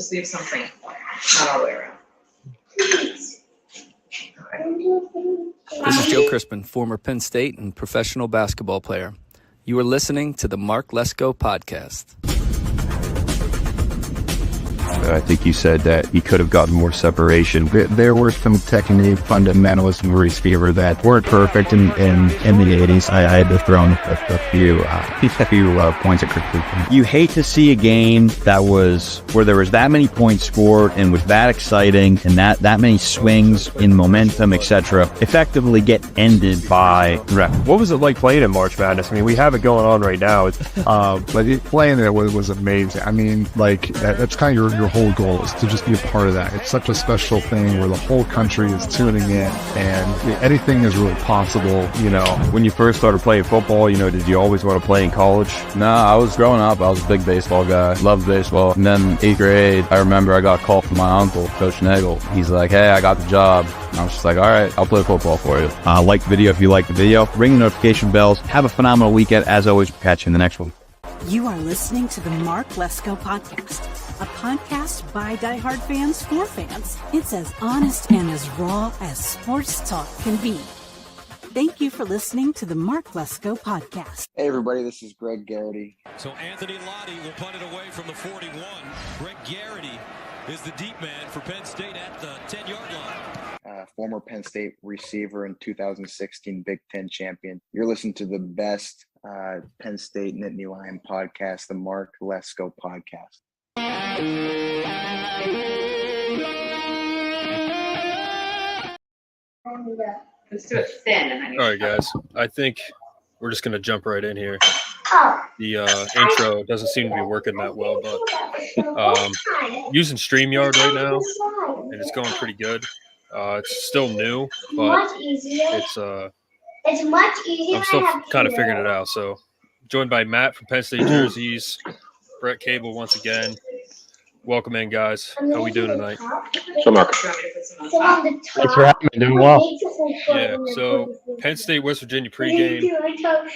just leave something, not all the way around. This is Joe Crispin, former Penn State and professional basketball player. You are listening to the Mark Lesko podcast. I think you said that he could have gotten more separation. There were some technique fundamentals in receiver that weren't perfect in the 80s. I had to throw in a few points of criticism. You hate to see a game that was where there was that many points scored and was that exciting and that many swings in momentum, etc., effectively get ended by ref. What was it like playing in March Madness? I mean, we have it going on right now. But playing there was amazing. I mean, like that's kind of your whole goal is to just be a part of that. It's such a special thing where the whole country is tuning in and anything is really possible, you know. When you first started playing football, you know, did you always want to play in college? No, I was growing up. I was a big baseball guy. Loved baseball. And then 8th grade, I remember I got a call from my uncle, Coach Nagel. He's like, hey, I got the job. And I was just like, all right, I'll play football for you. Like the video if you like the video. Ring the notification bells. Have a phenomenal weekend. As always, we'll catch you in the next one. You are listening to the Mark Lesko podcast, a podcast by diehard fans for fans. It's as honest and as raw as sports talk can be. Thank you for listening to the Mark Lesko podcast. Hey everybody, this is Greg Garrity. So Anthony Lottie will punt it away from the 41. Greg Garrity is the deep man for Penn State at the 10-yard line. Former Penn State receiver and 2016 Big Ten champion. You're listening to the best Penn State Nittany Lion podcast, the Mark Lesko podcast. Let's do it thin. And then All right, guys. I think we're just going to jump right in here. The intro doesn't seem to be working that well, but using StreamYard right now, and it's going pretty good. It's still new, but it's much easier. I'm still kind of figuring it out. So, joined by Matt from Penn State Jerseys, Brett Cable once again. Welcome in, guys. How we doing tonight? So, Mark. Thanks for having me. Doing well. Yeah. So, Penn State, West Virginia pregame.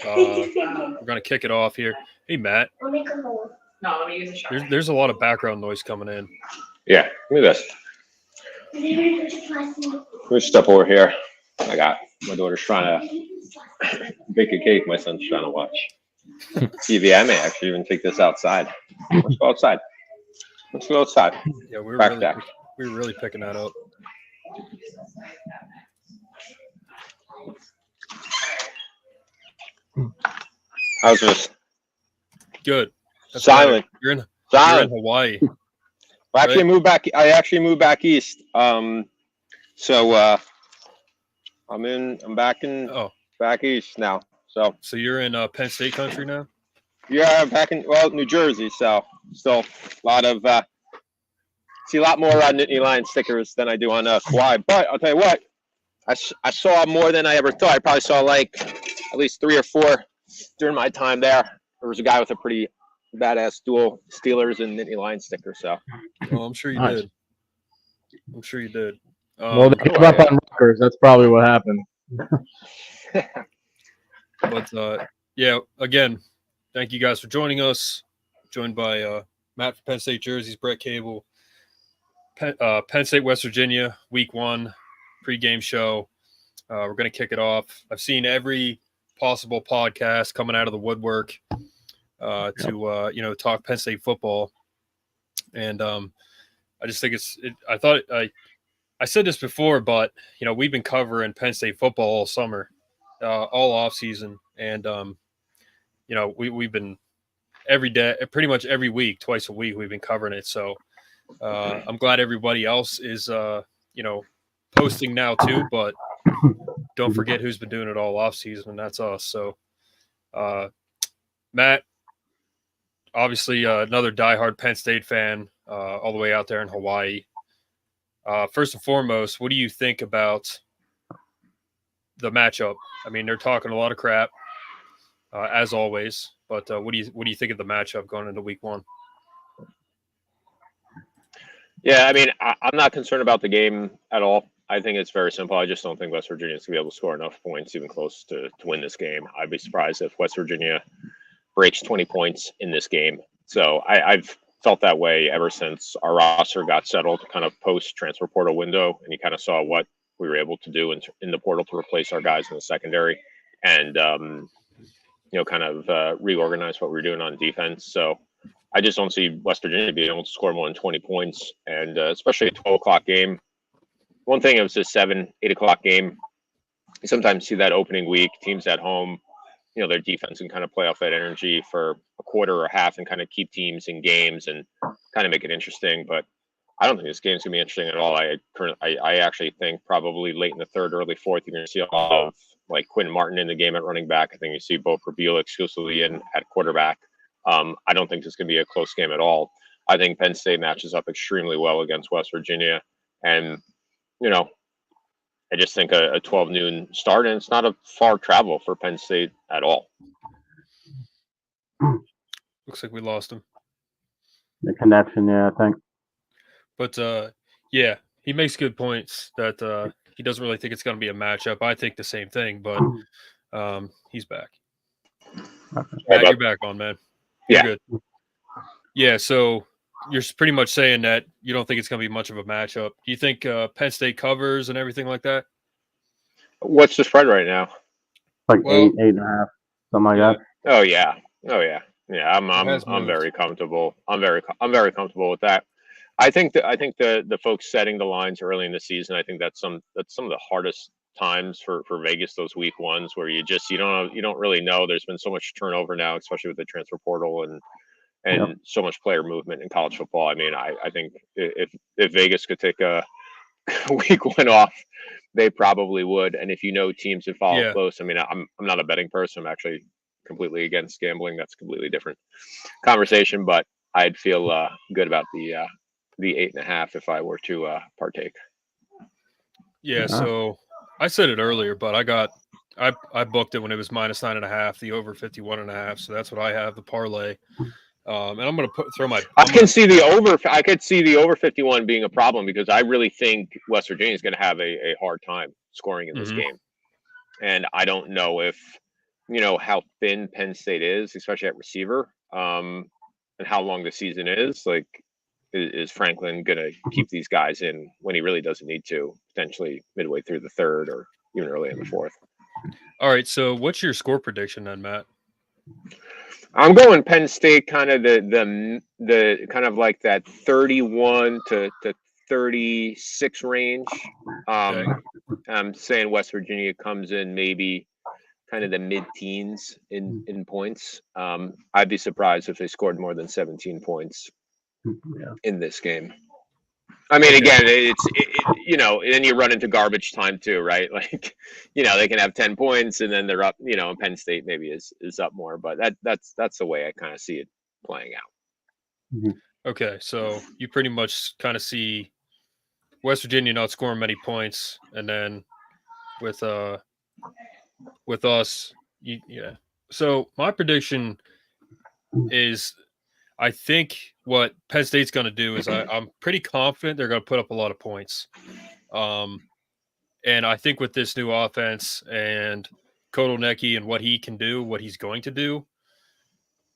We're gonna kick it off here. Hey, Matt. No, let me use a shot. There's a lot of background noise coming in. Yeah, give me this. Let me step over here. I got my daughter's trying to bake a cake. My son's trying to watch TV. I may actually even take this outside. Let's go outside. Let's go outside. Yeah, we were really picking that up. How's this? Good. That's Silent. You're in Hawaii. I actually moved back. I actually moved back east. So I'm back east now. So you're in Penn State country now? Yeah, I'm back in New Jersey. So still a lot of see a lot more Nittany Lion stickers than I do on Kauai. But I'll tell you what, I saw more than I ever thought. I probably saw like at least 3 or 4 during my time there. There was a guy with a pretty badass dual Steelers and Nittany Lion sticker. So, well, I'm sure you did. I'm sure you did. Well, they gave up on Rutgers. That's probably what happened. But yeah, again, thank you guys for joining us. Joined by Matt from Penn State Jerseys, Brett Cable, Penn State, West Virginia, Week 1 pregame show. We're going to kick it off. I've seen every possible podcast coming out of the woodwork to talk Penn State football, and I just think I said this before, but we've been covering Penn State football all summer, all off season, and we've been every day, pretty much every week, twice a week, we've been covering it. So I'm glad everybody else is posting now too, but don't forget who's been doing it all off season, and that's us. So Matt, obviously another diehard Penn State fan, all the way out there in Hawaii. First and foremost, what do you think about the matchup? I mean, they're talking a lot of crap, as always. But what do you think of the matchup going into Week 1? Yeah, I mean, I'm not concerned about the game at all. I think it's very simple. I just don't think West Virginia is going to be able to score enough points, even close, to win this game. I'd be surprised if West Virginia breaks 20 points in this game. So I've felt that way ever since our roster got settled, kind of post transfer portal window, and you kind of saw what we were able to do in the portal to replace our guys in the secondary, and kind of reorganize what we were doing on defense. So I just don't see West Virginia being able to score more than 20 points, and especially a 12 o'clock game. One thing, it was a 7, 8 o'clock game. You sometimes see that opening week, teams at home, their defense can kind of play off that energy for a quarter or a half and kind of keep teams in games and kind of make it interesting. But I don't think this game's gonna be interesting at all. I actually think probably late in the third, early fourth, you're gonna see a lot of like Quinn Martin in the game at running back. I think you see Bo Prabula exclusively in at quarterback. I don't think this is gonna be a close game at all. I think Penn State matches up extremely well against West Virginia, and I just think a 12 noon start, and it's not a far travel for Penn State at all. Looks like we lost him. The connection, yeah, I think. But yeah, he makes good points that he doesn't really think it's going to be a matchup. I think the same thing, but he's back. Okay. Matt, you're back on, man. You're Yeah. good. Yeah, so you're pretty much saying that you don't think it's going to be much of a matchup. Do you think Penn State covers and everything like that? What's the spread right now? Like 8.5, something like that. Oh yeah. Yeah, has I'm moved. very comfortable. I'm very comfortable with that. I think the folks setting the lines early in the season, I think that's some of the hardest times for Vegas, those week ones where you don't really know. There's been so much turnover now, especially with the transfer portal and so much player movement in college football. I mean, I think if Vegas could take a week one off, they probably would. And if teams that follow close, I mean, I'm not a betting person. I'm actually completely against gambling. That's a completely different conversation. But I'd feel good about the 8.5 if I were to partake. Yeah, so I said it earlier, but I booked it when it was -9.5, the over 51.5. So that's what I have, the parlay. And I'm going to throw my. I could see the over 51 being a problem because I really think West Virginia is going to have a hard time scoring in this game, and I don't know if how thin Penn State is, especially at receiver, and how long the season is. Like, is Franklin going to keep these guys in when he really doesn't need to? Potentially midway through the third or even early in the fourth. All right, so what's your score prediction then, Matt? I'm going Penn State, kind of the kind of like that 31 to 36 range. I'm saying West Virginia comes in maybe kind of the mid-teens in points. I'd be surprised if they scored more than 17 points in this game. I mean, again, then you run into garbage time too, right? Like, they can have 10 points and then they're up, and Penn State maybe is up more, but that's the way I kind of see it playing out. Okay, so you pretty much kind of see West Virginia not scoring many points, and then with us, So my prediction is, I think what Penn State's going to do is I'm pretty confident they're going to put up a lot of points. And I think with this new offense and Kotelnicki and what he can do, what he's going to do,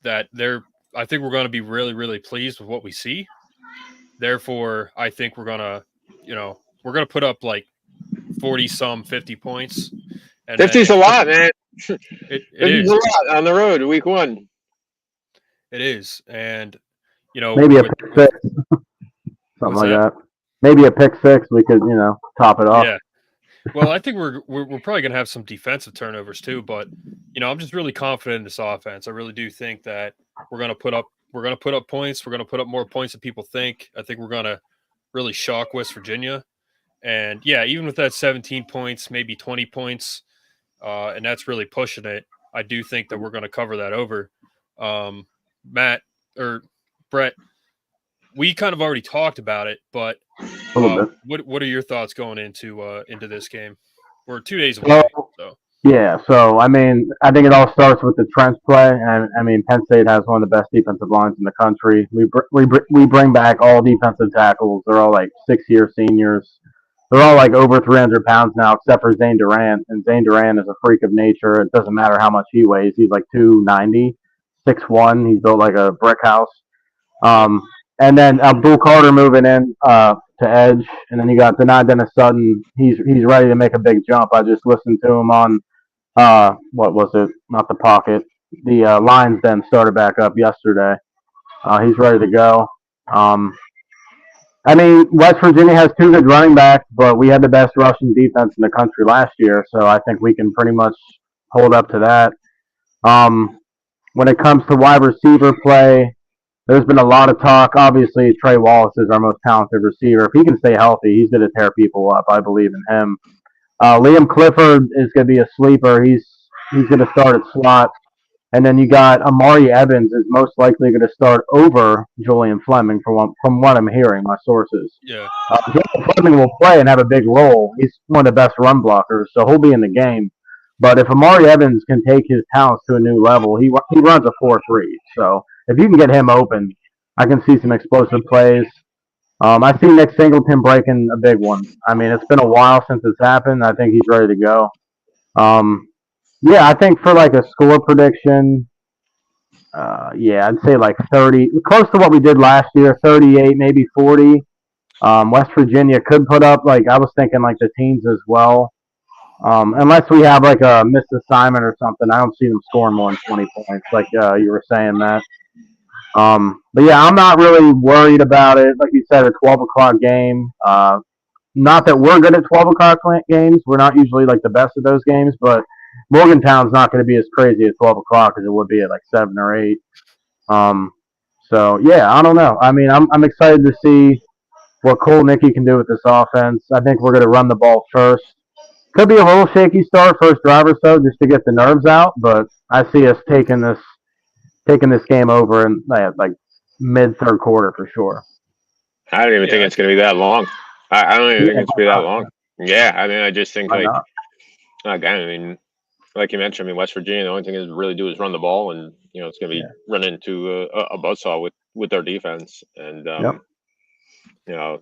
I think we're going to be really, really pleased with what we see. Therefore, I think we're going to put up like 50 points. And 50's a lot, man. It is a lot on the road, week one. It is, and maybe a pick six, something like that. Maybe a pick six. We could, top it off. Yeah. Well, I think we're probably going to have some defensive turnovers too, but I'm just really confident in this offense. I really do think that we're going to put up points. We're going to put up more points than people think. I think we're going to really shock West Virginia, and even with that 17 points, maybe 20 points, and that's really pushing it. I do think that we're going to cover that over. Matt or Brett, we kind of already talked about it, but what are your thoughts going into this game? We're 2 days away. So I mean, I think it all starts with the trench play, and I mean, Penn State has one of the best defensive lines in the country. We bring back all defensive tackles. They're all like 6-year seniors. They're all like over 300 pounds now, except for Zane Durant. And Zane Durant is a freak of nature. It doesn't matter how much he weighs. He's like 290, 6'1". He's built like a brick house. And then Abdul Carter moving in to edge, and then you got Denai Dennis Sutton. He's ready to make a big jump. I just listened to him on what was it? Not the pocket. The Lions Den started back up yesterday. He's ready to go. I mean, West Virginia has two good running backs, but we had the best rushing defense in the country last year, so I think we can pretty much hold up to that. When it comes to wide receiver play, there's been a lot of talk. Obviously, Trey Wallace is our most talented receiver. If he can stay healthy, he's going to tear people up. I believe in him. Liam Clifford is going to be a sleeper. He's going to start at slot. And then you got Amari Evans is most likely going to start over Julian Fleming from what I'm hearing, my sources. Yeah. Julian Fleming will play and have a big role. He's one of the best run blockers, so he'll be in the game. But if Amari Evans can take his talents to a new level, he runs a 4.3. So if you can get him open, I can see some explosive plays. I see Nick Singleton breaking a big one. I mean, it's been a while since it's happened. I think he's ready to go. Yeah, I think for like a score prediction, I'd say like 30, close to what we did last year, 38, maybe 40. West Virginia could put up, like, I was thinking like the teens as well. Unless we have like a missed assignment or something, I don't see them scoring more than 20 points, like you were saying, Matt. But yeah, I'm not really worried about it. Like you said, a 12 o'clock game. Not that we're good at 12 o'clock games. We're not usually like the best at those games, but Morgantown's not going to be as crazy at 12 o'clock as it would be at like 7 or 8. So yeah, I don't know. I mean, I'm excited to see what Cole Nicky can do with this offense. I think we're going to run the ball first. Could be a little shaky start, first drive or so, just to get the nerves out. But I see us taking this game over in like mid third quarter for sure. I don't even think it's going to be that long. I don't even think it's going to be that long. Yeah, I mean, I just think again, I mean, like you mentioned, I mean, West Virginia, the only thing is really do is run the ball, and it's going to be running into a buzzsaw with their defense, and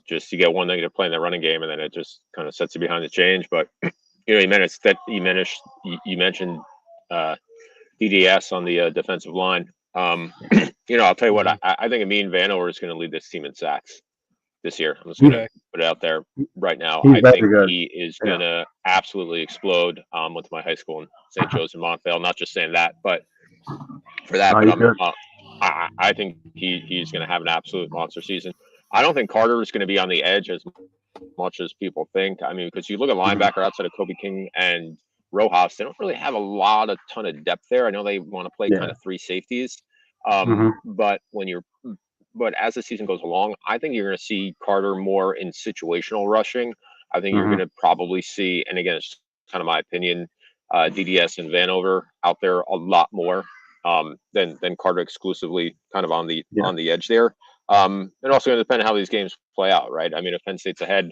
just you get one negative play in that running game, and then it just kind of sets you behind the change. But you mentioned DDS on the defensive line. I'll tell you what, I think Amin Vanover is going to lead this team in sacks this year. I'm just going to put it out there right now. I think he is going to absolutely explode. Went to my high school in St. Joe's in Montvale. Not just saying that, but for that. But I think he's going to have an absolute monster season. I don't think Carter is going to be on the edge as much as people think. I mean, because you look at linebacker outside of Kobe King and Rojas, they don't really have a ton of depth there. I know they want to play kind of three safeties. But as the season goes along, I think you're going to see Carter more in situational rushing. I think you're going to probably see, and again, it's kind of my opinion, DDS and Vanover out there a lot more than Carter exclusively kind of on the edge there. And also going to depend on how these games play out, right? I mean, if Penn State's ahead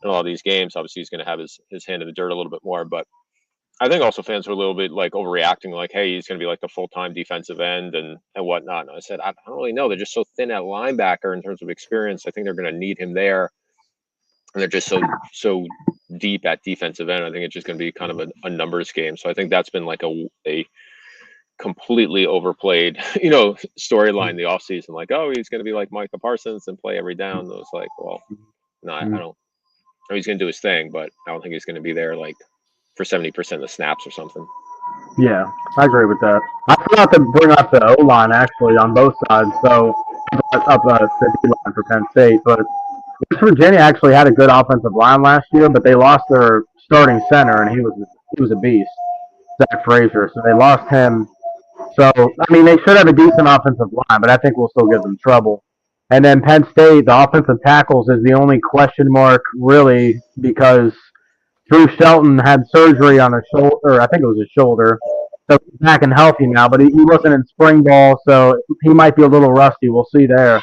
in all these games, obviously he's going to have his hand in the dirt a little bit more. But I think also fans are a little bit like overreacting, like, hey, he's going to be like the full-time defensive end and whatnot. And I said, I don't really know. They're just so thin at linebacker in terms of experience. I think they're going to need him there. And they're just so deep at defensive end. I think it's just going to be kind of a numbers game. So I think that's been like a completely overplayed, storyline the offseason. Like, oh, he's going to be like Micah Parsons and play every down. And it was like, well, no, I don't know. He's going to do his thing, but I don't think he's going to be there like for 70% of the snaps or something. Yeah, I agree with that. I forgot to bring up the O-line, actually, on both sides. So, up the D-line for Penn State. But West Virginia actually had a good offensive line last year, but they lost their starting center, and he was a beast, Zach Frazier. So they lost him. So, I mean, they should have a decent offensive line, but I think we'll still give them trouble. And then Penn State, the offensive tackles is the only question mark, really, because Drew Shelton had surgery on his shoulder. I think it was his shoulder. So he's back and healthy now, but he wasn't in spring ball, so he might be a little rusty. We'll see there.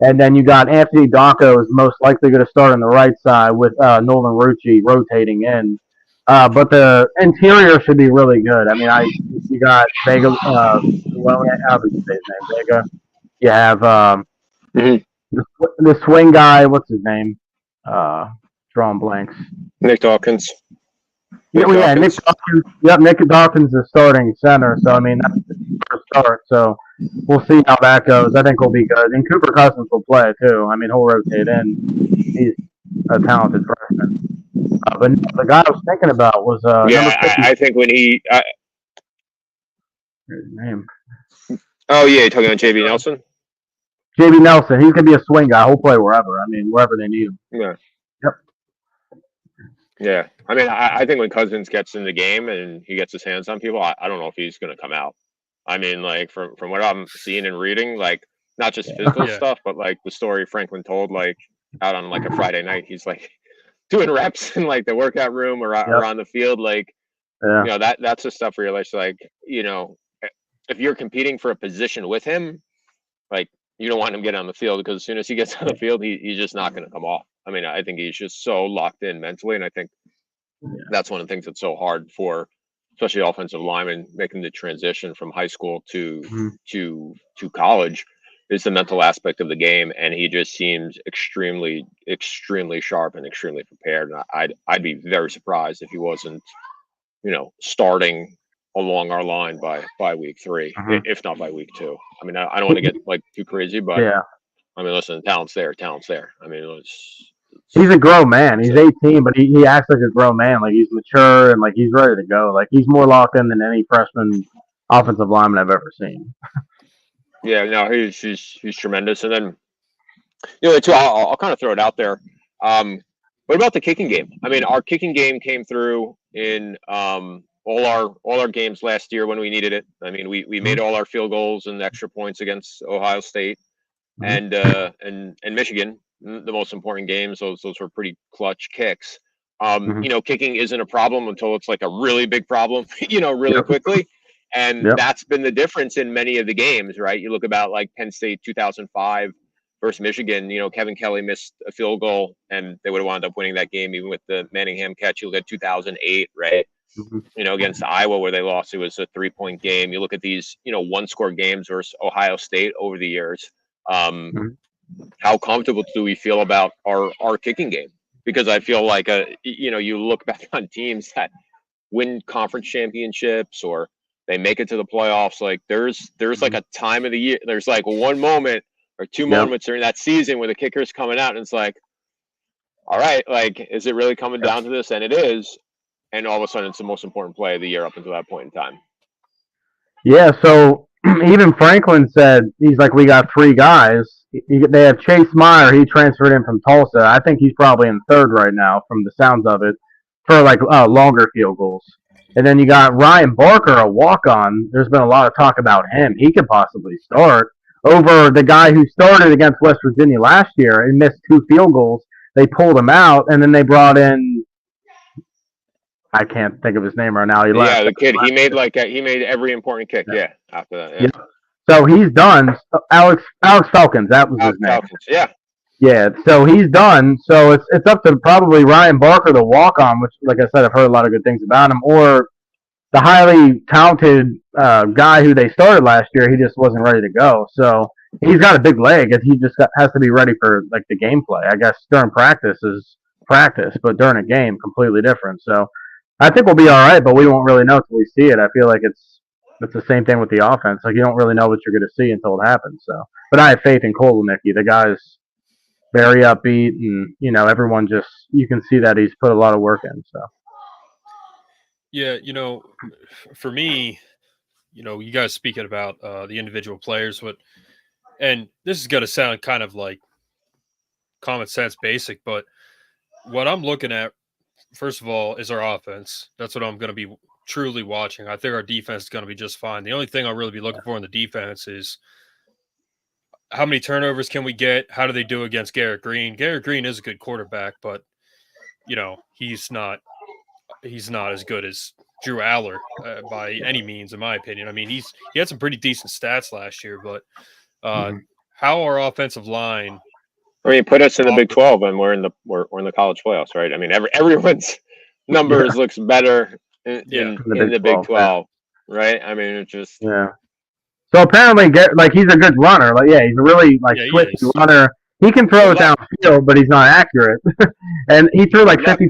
And then you got Anthony Dacco is most likely going to start on the right side with Nolan Rucci rotating in. But the interior should be really good. I mean, you got Vega. How do you say his name? Vega. You have the swing guy. What's his name? Drawing blanks. Nick Dawkins. Nick Dawkins. Yep, Nick Dawkins is starting center. So I mean, that's the first start. So we'll see how that goes. I think we'll be good. And Cooper Cousins will play too. I mean, he'll rotate in. He's a talented freshman. But the guy I was thinking about was number 50. I think when he. Here's his name. Oh yeah, you're talking about JB Nelson. JB Nelson. He's gonna be a swing guy. He'll play wherever. I mean, wherever they need him. Yeah. Yep. Yeah, I mean, I think when Cousins gets in the game and he gets his hands on people, I don't know if he's going to come out. I mean, like from what I'm seeing and reading, like not just physical stuff, but like the story Franklin told, like out on like a Friday night, he's like doing reps in like the workout room or on the field, like you know that's the stuff where you're like you know, if you're competing for a position with him, like you don't want him getting on the field because as soon as he gets on the field, he's just not going to come off. I mean, I think he's just so locked in mentally, and I think that's one of the things that's so hard for, especially offensive linemen, making the transition from high school to college, is the mental aspect of the game. And he just seems extremely sharp and extremely prepared. And I'd be very surprised if he wasn't, you know, starting along our line by week 3, if not by week 2. I mean, I don't want to get like too crazy, but I mean, listen, talent's there. I mean, he's a grown man. He's 18, but he acts like a grown man. Like he's mature and like he's ready to go. Like he's more locked in than any freshman offensive lineman I've ever seen. Yeah, no, he's tremendous. And then, you know, too, I'll kind of throw it out there. What about the kicking game? I mean, our kicking game came through in all our games last year when we needed it. I mean, we made all our field goals and extra points against Ohio State and Michigan. The most important games, those were pretty clutch kicks. You know, kicking isn't a problem until it's like a really big problem, you know, really quickly. And that's been the difference in many of the games, right? You look about like Penn State 2005 versus Michigan, you know, Kevin Kelly missed a field goal and they would have wound up winning that game even with the Manningham catch. You look at 2008, right? You know, against Iowa where they lost, it was a 3-point game. You look at these, you know, 1-score games versus Ohio State over the years. How comfortable do we feel about our kicking game? Because I feel like, you know, you look back on teams that win conference championships or they make it to the playoffs. Like there's like a time of the year. There's like one moment or two moments during that season where the kicker's coming out and it's like, all right, like, is it really coming down to this? And it is. And all of a sudden it's the most important play of the year up until that point in time. Yeah. So even Franklin said, he's like, we got 3 guys. They have Chase Meyer. He transferred in from Tulsa. I think he's probably in 3rd right now from the sounds of it for like longer field goals. And then you got Ryan Barker, a walk-on. There's been a lot of talk about him. He could possibly start over the guy who started against West Virginia last year and missed 2 field goals. They pulled him out, and then they brought in, I can't think of his name right now. He left. Yeah, the kid. He made every important kick. Yeah, after that. Yeah. So he's done. Alex Falcons, that was his name. Falcons, yeah. Yeah, so he's done. So it's up to probably Ryan Barker, the walk-on, which, like I said, I've heard a lot of good things about him, or the highly talented guy who they started last year. He just wasn't ready to go. So he's got a big leg, and he just has to be ready for like the gameplay. I guess during practice is practice, but during a game, completely different. So I think we'll be all right, but we won't really know until we see it. I feel like it's the same thing with the offense. Like, you don't really know what you're going to see until it happens. So, but I have faith in Kolonicki. The guy's very upbeat, and you know, everyone just, you can see that he's put a lot of work in. So, yeah, you know, for me, you know, you guys speaking about the individual players, and this is going to sound kind of like common sense basic, but what I'm looking at, first of all, is our offense. That's what I'm going to be truly watching. I think our defense is going to be just fine. The only thing I'll really be looking for in the defense is how many turnovers can we get? How do they do against Garrett Green? Garrett Green is a good quarterback, but you know, he's not as good as Drew Aller by any means, in my opinion. I mean, he had some pretty decent stats last year, but how our offensive line, I mean, put us in the Big 12 and we're in the college playoffs, right? I mean, everyone's numbers looks better in the Big 12, right? I mean, it's just So apparently, like, he's a good runner. Like, he's a really switchy runner. He can throw it downfield, but he's not accurate. And he threw like 50%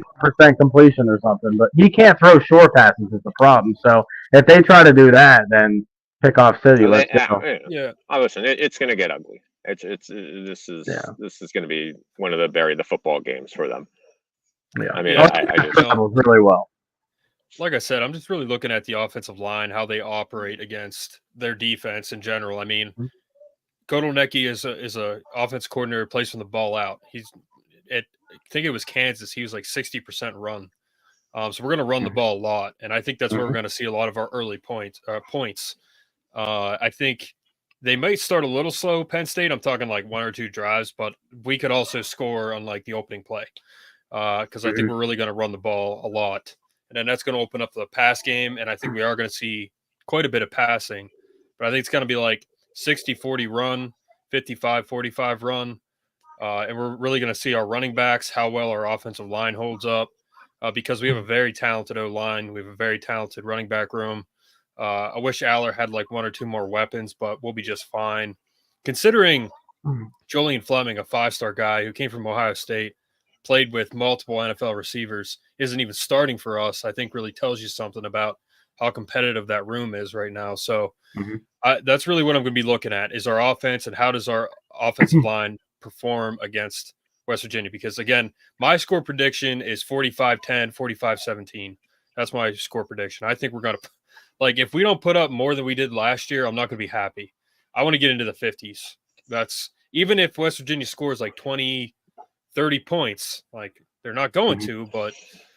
completion or something, but he can't throw short passes is the problem. So if they try to do that, then Pick off City. So Let's they, go. Yeah. listen, it's going to get ugly. This is going to be one of the bury the football games for them. Yeah. I mean, Yeah. I just Travels really well. Like I said, I'm just really looking at the offensive line, how they operate against their defense in general. I mean, Kodolnecki is a offense coordinator, plays from the ball out. I think it was Kansas. He was like 60% run. So we're going to run the ball a lot, and I think that's where we're going to see a lot of our early points. I think they might start a little slow, Penn State. I'm talking like 1 or 2 drives, but we could also score on like the opening play because I think we're really going to run the ball a lot, and then that's going to open up the pass game, and I think we are going to see quite a bit of passing, but I think it's going to be like 60-40 run, 55-45 run, and we're really going to see our running backs, how well our offensive line holds up. Because we have a very talented O-line. We have a very talented running back room. I wish Aller had like 1 or 2 more weapons, but we'll be just fine. Considering Julian Fleming, a 5-star guy who came from Ohio State, played with multiple NFL receivers, isn't even starting for us, I think really tells you something about how competitive that room is right now. So that's really what I'm going to be looking at is our offense and how does our offensive line perform against West Virginia, because again, my score prediction is 45-10, 45-17. That's my score prediction. I think we're going to, like, if we don't put up more than we did last year, I'm not going to be happy. I want to get into the 50s. That's even if West Virginia scores like 20, 30 points, like they're not going to, but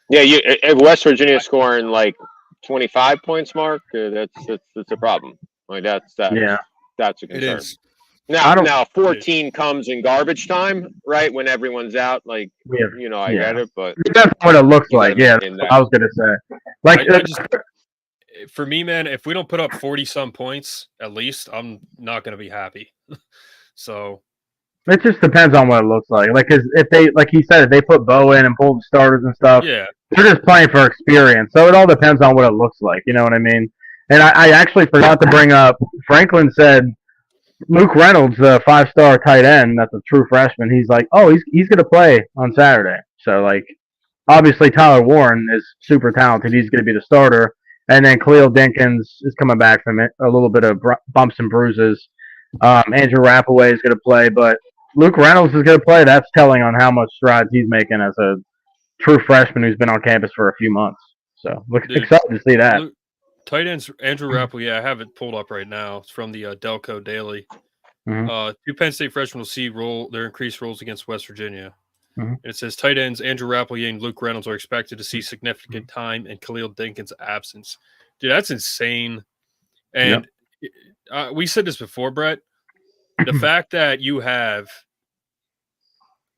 yeah, if West Virginia scoring like 25 points, Mark, that's a problem. Like that's a concern. it is. Now 14 comes in garbage time, right? When everyone's out, like, I get it, but that's what it looks like. Yeah, that's what I was gonna say. Like, for me, man, if we don't put up 40-some points, at least, I'm not gonna be happy. So it just depends on what it looks like. Like, 'cause if they, like he said, if they put Bo in and pull the starters and stuff, yeah, they're just playing for experience. So it all depends on what it looks like. You know what I mean? And I actually forgot to bring up. Franklin said Luke Reynolds, the 5-star tight end, that's a true freshman. He's like, oh, he's going to play on Saturday. So, like, obviously Tyler Warren is super talented. He's going to be the starter. And then Khalil Dinkins is coming back from it, a little bit of bumps and bruises. Andrew Rappaway is going to play, but Luke Reynolds is going to play. That's telling on how much strides he's making as a true freshman who's been on campus for a few months. So, excited to see that. Tight ends, Andrew Rappel, I have it pulled up right now. It's from the Delco Daily. 2 Penn State freshmen will see their increased roles against West Virginia. It says tight ends Andrew Rappel and Luke Reynolds are expected to see significant time in Khalil Dinkins' absence. Dude, that's insane. And we said this before, Brett. The fact that you have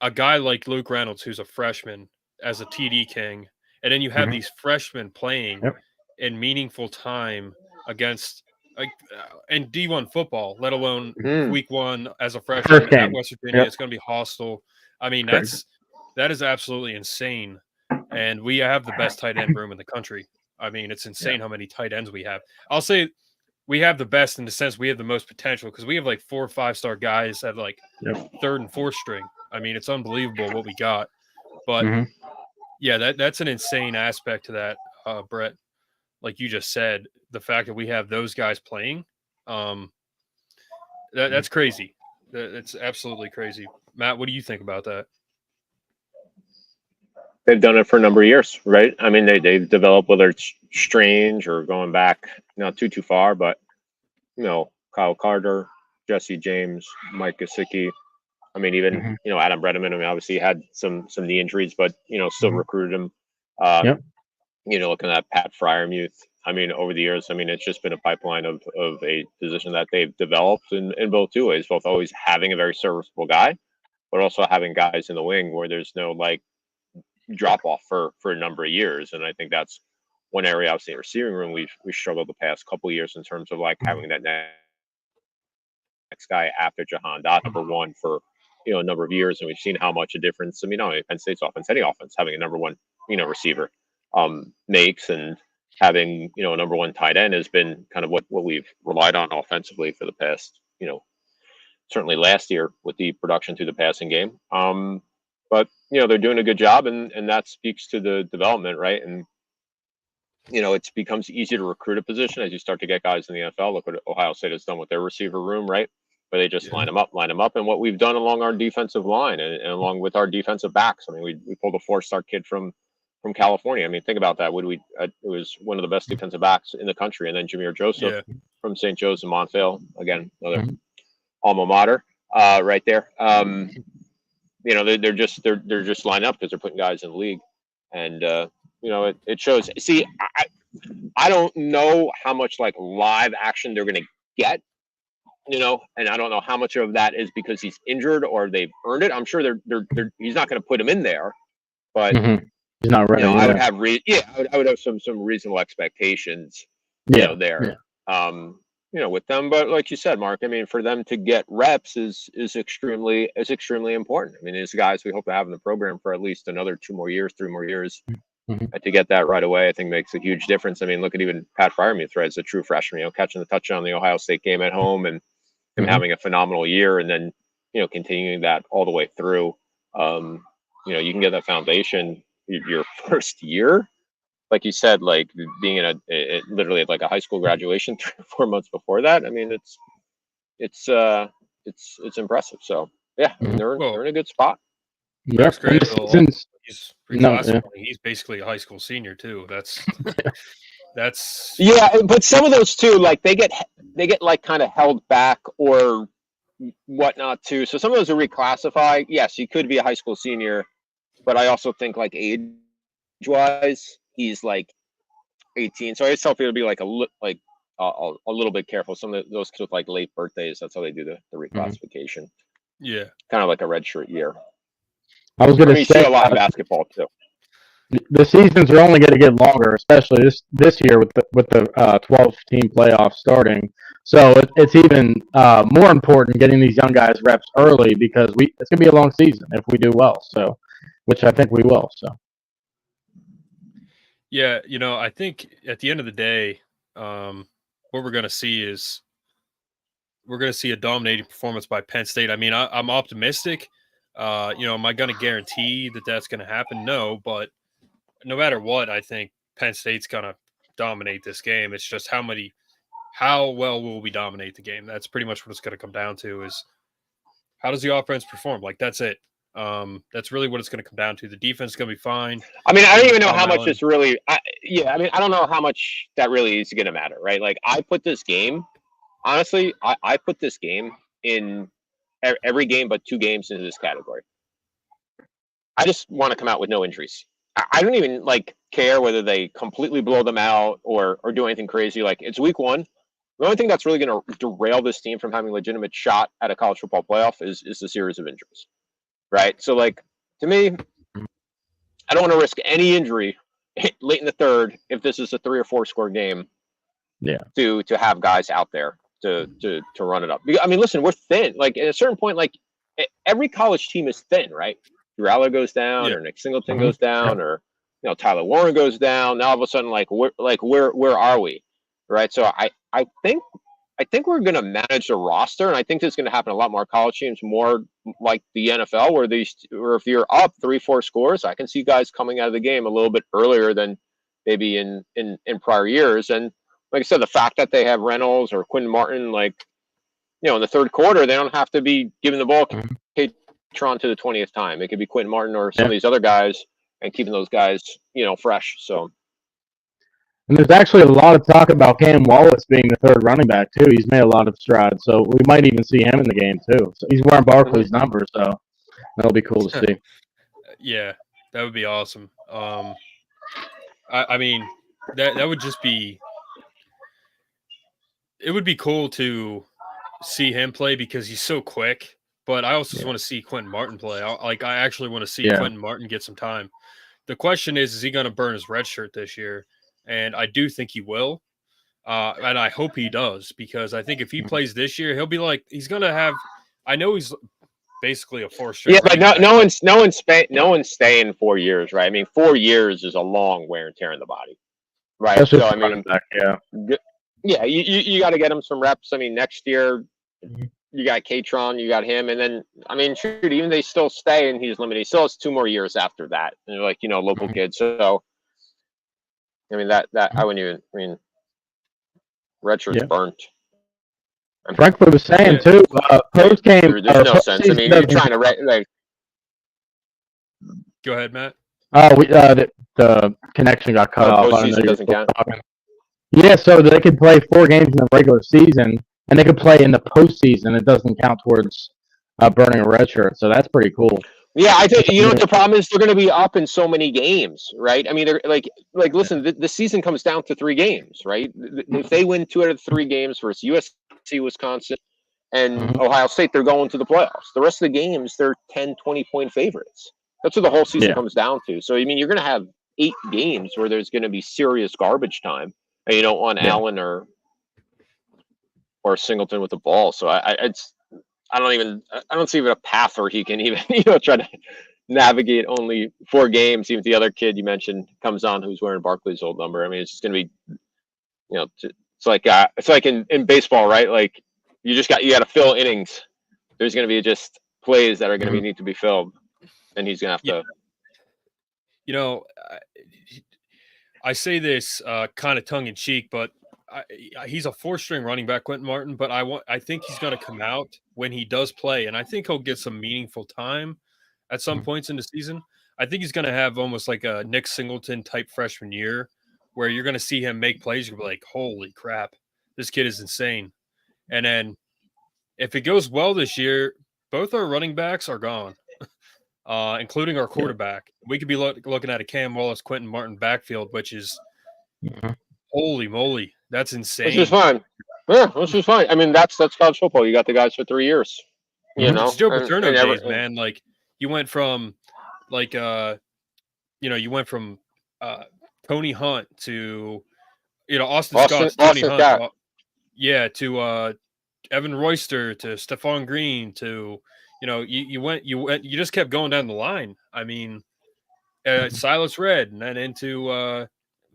a guy like Luke Reynolds, who's a freshman, as a TD king, and then you have these freshmen playing in meaningful time against in D1 football, let alone week 1 as a freshman at West Virginia. It's going to be hostile. I mean, that is absolutely insane. And we have the best tight end room in the country. I mean, it's insane how many tight ends we have. I'll say we have the best in the sense we have the most potential because we have like 4 or 5-star guys at like 3rd and 4th string. I mean, it's unbelievable what we got. But that's an insane aspect to that, Brett. Like you just said, the fact that we have those guys playing, that's crazy. That's absolutely crazy. Matt, what do you think about that? They've done it for a number of years, right? I mean, they've developed, whether it's Strange or going back not too far, but Kyle Carter, Jesse James, Mike Gesicki. I mean, even Adam Bredeman. I mean, obviously he had some knee injuries, but still recruited him. Looking at Pat Fryermuth. I mean, over the years, I mean, it's just been a pipeline of a position that they've developed in both 2 ways, both always having a very serviceable guy, but also having guys in the wing where there's no like drop off for a number of years. And I think that's one area, obviously, in receiving room, we've struggled the past couple of years in terms of like having that next guy after Jahan Dot, number 1 for a number of years, and we've seen how much a difference. I mean, not only Penn State's offense, any offense, having a number 1 receiver makes, and having a number 1 tight end has been kind of what we've relied on offensively for the past certainly last year with the production through the passing game. But they're doing a good job, and that speaks to the development, right? And it becomes easier to recruit a position as you start to get guys in the NFL. Look what Ohio State has done with their receiver room, right? Where they just line them up, and what we've done along our defensive line and along with our defensive backs. I mean, we pulled a 4-star kid from California. I mean, think about that. It was one of the best defensive backs in the country, and then Jameer Joseph from St. Joe's in Montvale, again, another alma mater, right there. They're just lined up because they're putting guys in the league, and it shows. See, I don't know how much like live action they're going to get, and I don't know how much of that is because he's injured or they've earned it. I'm sure he's not going to put him in there, but he's not ready. I would have I would have some reasonable expectations, there. With them. But like you said, Mark, I mean, for them to get reps is extremely important. I mean, these guys we hope to have in the program for at least another 2 more years, 3 more years. And to get that right away, I think makes a huge difference. I mean, look at even Pat Freiermuth, right, as a true freshman, catching the touchdown in the Ohio State game at home and him having a phenomenal year, and then continuing that all the way through. You can get that foundation your first year. Like you said, like being in literally like a high school graduation 3 or 4 months before that. I mean, it's impressive. So yeah, they're in a good spot. Yeah, he's he's basically a high school senior too. That's but some of those too, like they get like kind of held back or whatnot too. So some of those are reclassified. Yes, he could be a high school senior, but I also think like age wise, he's like 18. So I just felt it would be like a little bit careful. Some of those kids with like late birthdays, that's how they do the reclassification. Yeah, kind of like a redshirt year. I was going to say you see a lot of basketball too. The seasons are only going to get longer, especially this year with the 12-team playoffs starting. So it's even more important getting these young guys reps early because it's going to be a long season if we do well. So, which I think we will. So. Yeah, I think at the end of the day, what we're going to see is a dominating performance by Penn State. I mean, I'm optimistic. Am I going to guarantee that that's going to happen? No, but no matter what, I think Penn State's going to dominate this game. It's just how well will we dominate the game? That's pretty much what it's going to come down to is how does the offense perform? Like, that's it. That's really what it's going to come down to. The defense is going to be fine. I mean, I don't even know how much it's really I don't know how much that really is going to matter, right? Like, I put this game, honestly, I put this game in every game but 2 games into this category. I just want to come out with no injuries. I don't even care whether they completely blow them out or do anything crazy. Like, it's week 1. The only thing that's really going to derail this team from having a legitimate shot at a college football playoff is the series of injuries, right? So, to me, I don't want to risk any injury late in the third if this is a 3 or 4 score game. Yeah. To have guys out there to run it up. I mean, listen, we're thin. Like, at a certain point, every college team is thin, right? Drew Aller goes down, or Nick Singleton goes down, or Tyler Warren goes down. Now all of a sudden, where are we, right? So I think we're going to manage the roster, and I think this is going to happen a lot more college teams, more like the NFL, where if you're up 3-4 scores, I can see guys coming out of the game a little bit earlier than maybe in prior years. And like I said, the fact that they have Reynolds or Quinn Martin, in the third quarter, they don't have to be giving the ball Tron to the 20th time. It could be Quentin Martin or some of these other guys, and keeping those guys, fresh. So, and there's actually a lot of talk about Cam Wallace being the third running back too. He's made a lot of strides, so we might even see him in the game too. So he's wearing Barkley's number, so that'll be cool to see. Yeah, that would be awesome. I mean, that would just be. It would be cool to see him play because he's so quick. But I also just want to see Quentin Martin play. I actually want to see Quentin Martin get some time. The question is he going to burn his red shirt this year? And I do think he will. And I hope he does, because I think if he plays this year, he'll be he's going to have – I know he's basically a 4-string. Yeah, but no one's staying 4 years, right? I mean, 4 years is a long wear and tear in the body, right? So, I mean, you got to get him some reps. I mean, next year – you got Katron, you got him, and then I mean, shoot, even they still stay and he's limited. He still has 2 more years after that. And they're local kids. So I mean, that I wouldn't even. I mean, redshirt's burnt. I mean, Frankly was saying too, post game. there's no sense. I mean, you're trying to like. Go ahead, Matt. The connection got cut off. I don't know Postseason doesn't count. Yeah, so they could play 4 games in the regular season, and they could play in the postseason. It doesn't count towards burning a red shirt, so that's pretty cool. Yeah, I think you know what the problem is. They're going to be up in so many games, right? I mean, they're like listen, the season comes down to 3 games, right? If they win 2 out of 3 games versus USC, Wisconsin, and Ohio State, they're going to the playoffs. The rest of the games, they're 10, 20-point favorites. That's what the whole season comes down to. So, I mean, you're going to have 8 games where there's going to be serious garbage time, and you don't want Allen or Singleton with the ball. So I don't see even a path where he can even try to navigate only 4 games. Even if the other kid you mentioned comes on who's wearing Barkley's old number. I mean, it's just going to be, it's like in baseball, right? Like you got to fill innings. There's going to be just plays that are going to need to be filled. And he's gonna have to. I say this kind of tongue in cheek, but he's a 4-string running back, Quentin Martin. But I think he's going to come out when he does play, and I think he'll get some meaningful time at some points in the season. I think he's going to have almost like a Nick Singleton type freshman year, where you're going to see him make plays. You'll be like, "Holy crap, this kid is insane!" And then if it goes well this year, both our running backs are gone. Including our quarterback. We could be looking at a Cam Wallace, Quentin Martin backfield, which is holy moly, that's insane. Which is fine. Yeah, which is fine. I mean, that's college football. You got the guys for 3 years. You know, it's Joe Paterno days, man. Like you went from Tony Hunt to Austin Scott, Tony Hunt, to Evan Royster to Stephon Green to you just kept going down the line. I mean, Silas Red and then into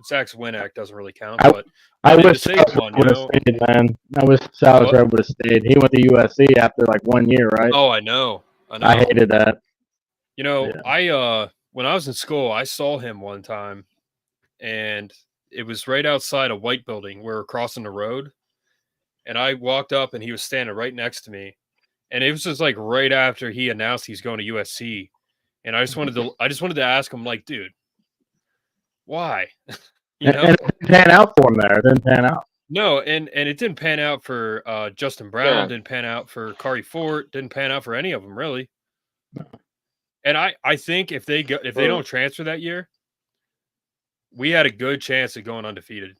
Zach Winak doesn't really count. But I wish Silas would have stayed, man. I wish Silas Red would have stayed. He went to USC after like 1 year, right? Oh, I know. I hated that. I when I was in school, I saw him one time, and it was right outside a white building. We were crossing the road, and I walked up, and he was standing right next to me. And it was just like right after he announced he's going to USC. And I just wanted to ask him, like, dude, why? And it didn't pan out for him there. It didn't pan out. No, and it didn't pan out for Justin Brown, didn't pan out for Kari Fort, didn't pan out for any of them, really. No. And I think if they don't transfer that year, we had a good chance of going undefeated.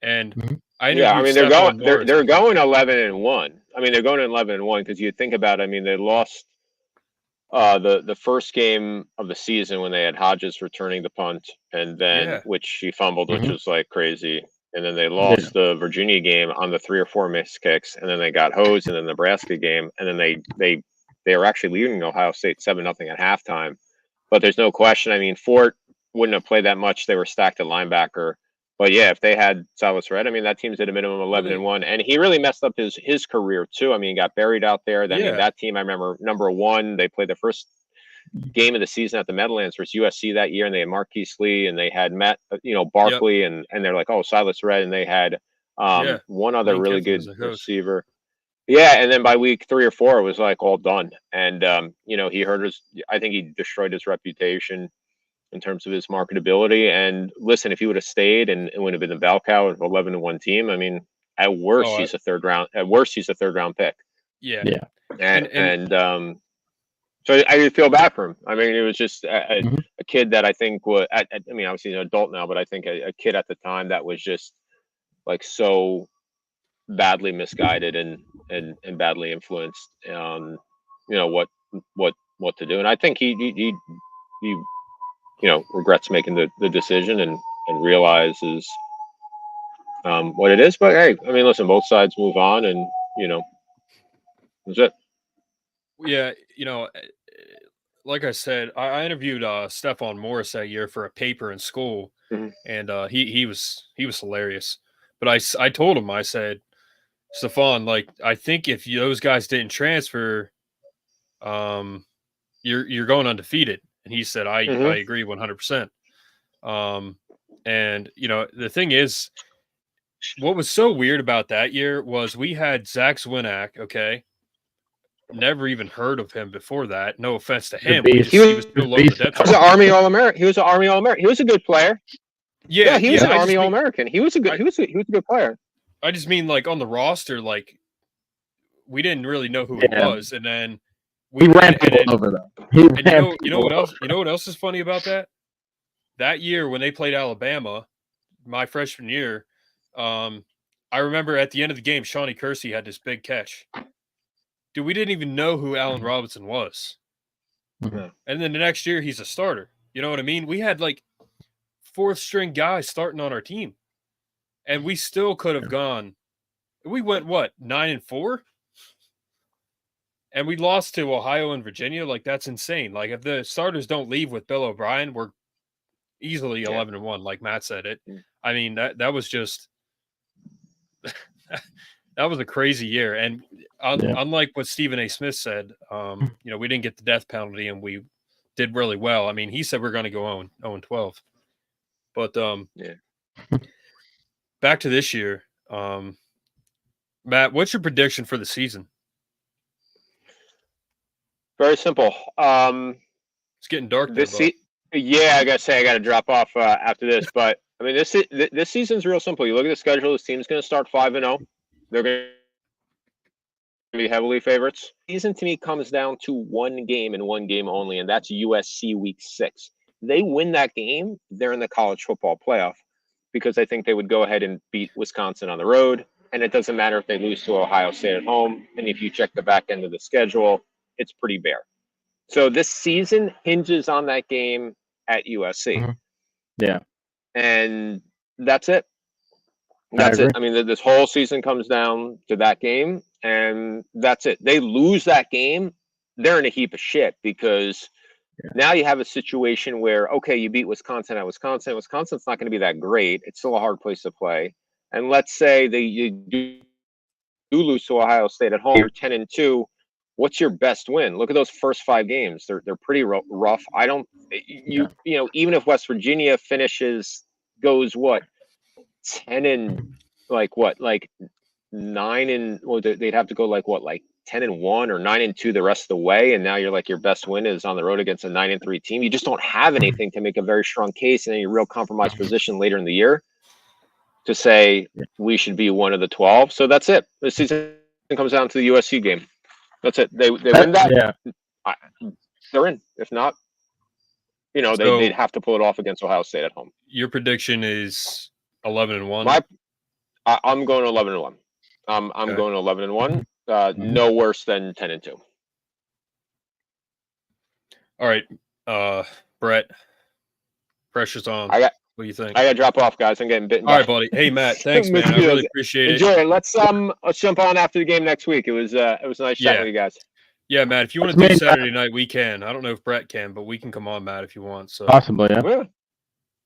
And they're going 11-1. I mean, they're going 11-1 because you think about it, I mean, they lost the first game of the season when they had Hodges returning the punt, and then which he fumbled, which was like crazy. And then they lost the Virginia game on the 3 or 4 missed kicks, and then they got hosed in the Nebraska game, and then they were actually leading Ohio State 7-0 at halftime. But there's no question. I mean, Fort wouldn't have played that much. They were stacked at linebacker. But yeah, if they had Silas Red, I mean, that team's at a minimum 11-1, and he really messed up his career too. I mean, he got buried out there. I mean, that team, I remember number 1. They played the first game of the season at the Meadowlands versus USC that year, and they had Marquise Lee, and they had Barkley, and they're like, oh, Silas Red, and they had one other really good receiver. Yeah, and then by week 3 or 4, it was like all done, and he hurt I think he destroyed his reputation in terms of his marketability. And listen, if he would have stayed and it would have been the bell cow of 11-1 team, I mean, at worst he's a third round pick. Yeah. And so I feel bad for him. I mean, it was just a kid that I think was, I mean, obviously he's an adult now, but I think a kid at the time that was just like so badly misguided and badly influenced what to do. And I think he regrets making the decision and realizes what it is. But hey, I mean, listen, both sides move on, and that's it. Yeah, like I said, I interviewed Stephon Morris that year for a paper in school, and he was hilarious. But I told him, I said, Stephon, like, I think if those guys didn't transfer, you're going undefeated. And he said, I agree 100%. And And, the thing is, what was so weird about that year was we had Zach Zwinack, okay? Never even heard of him before that. No offense to him. He was still low on the depth an Army All-American. He was an Army All-American. He was a good player. Yeah, he was an Army All-American. He was a good player. I just mean, like, on the roster, like, we didn't really know who he was, and then we ran people over them. And you know what else? You know what else is funny about that? That year when they played Alabama, my freshman year, I remember at the end of the game, Shawnee Kersey had this big catch. Dude, we didn't even know who Allen Robinson was. Mm-hmm. And then the next year, he's a starter. You know what I mean? We had like fourth string guys starting on our team, and we still could have gone. We went 9-4, and we lost to Ohio and Virginia. Like, that's insane. Like, if the starters don't leave with Bill O'Brien, we're easily 11-1. Like Matt said it. I mean, that was just that was a crazy year. And unlike what Stephen A. Smith said, we didn't get the death penalty and we did really well. I mean, he said we're going to go 0-12. But back to this year, Matt, what's your prediction for the season? Very simple. It's getting dark there, I gotta say I gotta drop off after this, but I mean this season's real simple. You look at the schedule. This team's going to start 5-0. They're going to be heavily favorites. Season to me comes down to one game and one game only, and that's USC Week 6. They win that game, they're in the college football playoff, because I think they would go ahead and beat Wisconsin on the road, and it doesn't matter if they lose to Ohio State at home. And if you check the back end of the schedule, it's pretty bare. So this season hinges on that game at USC. Mm-hmm. Yeah. And that's it. That's it. I mean, this whole season comes down to that game, and that's it. They lose that game, they're in a heap of shit, because now you have a situation where, okay, you beat Wisconsin at Wisconsin. Wisconsin's not going to be that great. It's still a hard place to play. And let's say you do lose to Ohio State at home, you're 10-2. What's your best win? Look at those first 5 games. They're pretty rough. Even if West Virginia goes 10 9 and they'd have to go 10-1 or 9-2 the rest of the way, and now you're your best win is on the road against a 9-3 team. You just don't have anything to make a very strong case in any real compromised position later in the year to say we should be one of the 12. So that's it. The season comes down to the USC game. That's it. They win that. They're in. If not, they'd have to pull it off against Ohio State at home. Your prediction is 11-1. I'm going to 11-1. I'm going to 11-1. No worse than 10-2. All right, Brett. Pressure's on. What do you think? I got to drop off, guys. I'm getting bitten. All right, buddy. Hey, Matt. Thanks, man. I really appreciate it. Enjoy it. Let's jump on after the game next week. It was nice chatting with you guys. Yeah, Matt. If you want to do Saturday night, we can. I don't know if Brett can, but we can come on, Matt, if you want. So possibly, yeah.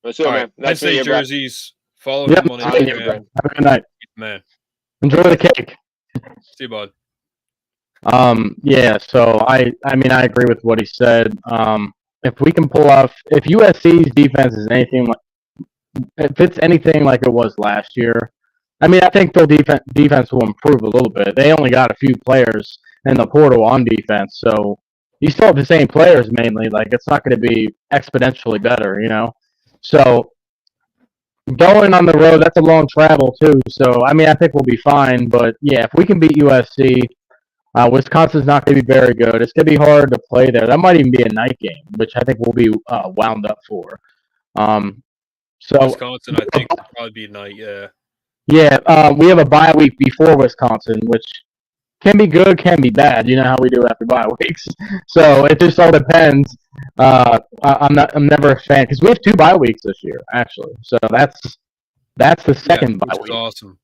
Let's do it, man. Penn State jerseys. Follow him on Instagram. Have a good night, man. Enjoy the cake. See you, bud. Yeah. So I mean, I agree with what he said. If we can pull off, if USC's defense is if it's anything like it was last year, I mean, I think their defense will improve a little bit. They only got a few players in the portal on defense, so you still have the same players mainly. It's not going to be exponentially better, So going on the road, that's a long travel too. So I mean, I think we'll be fine. But yeah, if we can beat USC, Wisconsin's not going to be very good. It's going to be hard to play there. That might even be a night game, which I think we'll be wound up for. So Wisconsin, I think, will probably be a night. Yeah. Yeah, we have a bye week before Wisconsin, which can be good, can be bad. You know how we do after bye weeks. So it just all depends. I'm never a fan because we have 2 bye weeks this year, actually. So that's the second bye week. Awesome.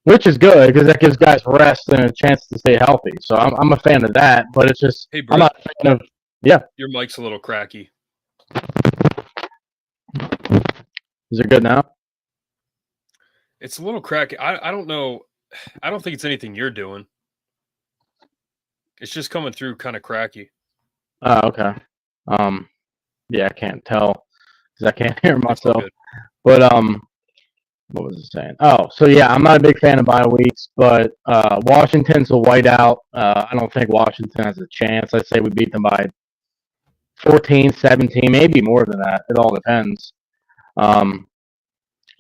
Which is good because that gives guys rest and a chance to stay healthy. So I'm a fan of that, but it's just I'm not a fan of. Yeah. Your mic's a little cracky. Is it good now? It's a little cracky. I don't know. I don't think it's anything you're doing. It's just coming through kind of cracky. Oh, okay. Yeah, I can't tell because I can't hear myself. But what was I saying? Oh, so yeah, I'm not a big fan of bye weeks, but Washington's a whiteout. I don't think Washington has a chance. I'd say we beat them by 14, 17, maybe more than that. It all depends.